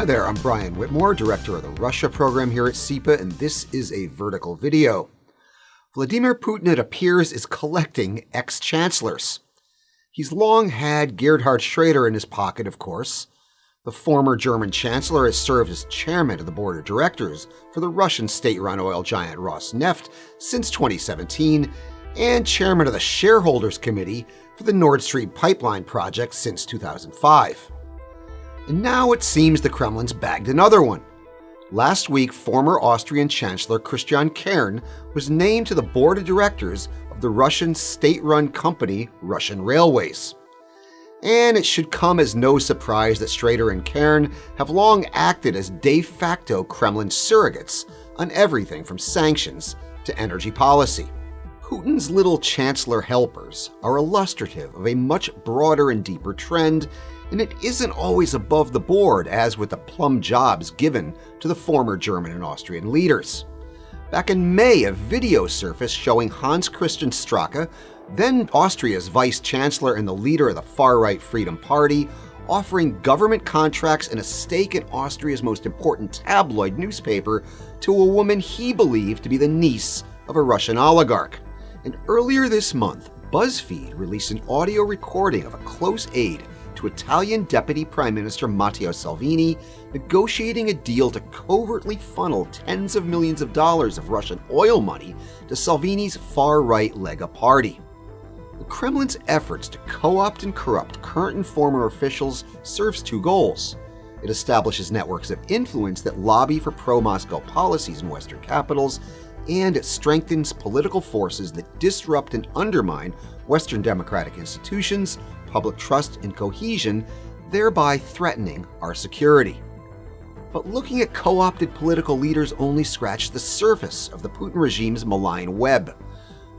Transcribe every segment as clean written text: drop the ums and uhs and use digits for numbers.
Hi there, I'm Brian Whitmore, director of the Russia program here at CEPA, and this is a vertical video. Vladimir Putin, it appears, is collecting ex-chancellors. He's long had Gerhard Schroeder in his pocket, of course. The former German chancellor has served as chairman of the board of directors for the Russian state-run oil giant Rosneft since 2017, and chairman of the shareholders committee for the Nord Stream pipeline project since 2005. And now it seems the Kremlin's bagged another one. Last week, former Austrian Chancellor Christian Kern was named to the board of directors of the Russian state-run company Russian Railways. And it should come as no surprise that Schroeder and Kern have long acted as de facto Kremlin surrogates on everything from sanctions to energy policy. Putin's little chancellor helpers are illustrative of a much broader and deeper trend, and it isn't always above the board as with the plum jobs given to the former German and Austrian leaders. Back in May, a video surfaced showing Hans Christian Straka, then Austria's vice chancellor and the leader of the far-right Freedom Party, offering government contracts and a stake in Austria's most important tabloid newspaper to a woman he believed to be the niece of a Russian oligarch. And earlier this month, BuzzFeed released an audio recording of a close aide to Italian Deputy Prime Minister Matteo Salvini negotiating a deal to covertly funnel tens of millions of dollars of Russian oil money to Salvini's far-right Lega party. The Kremlin's efforts to co-opt and corrupt current and former officials serves two goals. It establishes networks of influence that lobby for pro-Moscow policies in Western capitals, and it strengthens political forces that disrupt and undermine Western democratic institutions, public trust, and cohesion, thereby threatening our security. But looking at co-opted political leaders only scratched the surface of the Putin regime's malign web.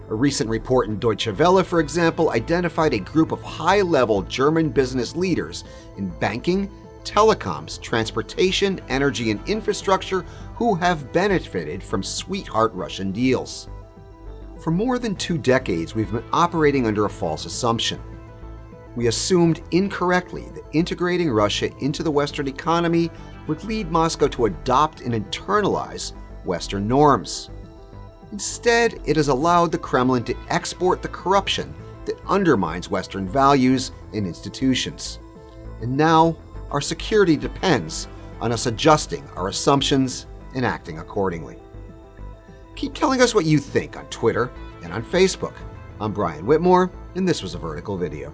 A recent report in Deutsche Welle, for example, identified a group of high-level German business leaders in banking, telecoms, transportation, energy, and infrastructure who have benefited from sweetheart Russian deals. For more than 2 decades, we've been operating under a false assumption. We assumed incorrectly that integrating Russia into the Western economy would lead Moscow to adopt and internalize Western norms. Instead, it has allowed the Kremlin to export the corruption that undermines Western values and institutions. And now, our security depends on us adjusting our assumptions and acting accordingly. Keep telling us what you think on Twitter and on Facebook. I'm Brian Whitmore, and this was a Vertical Video.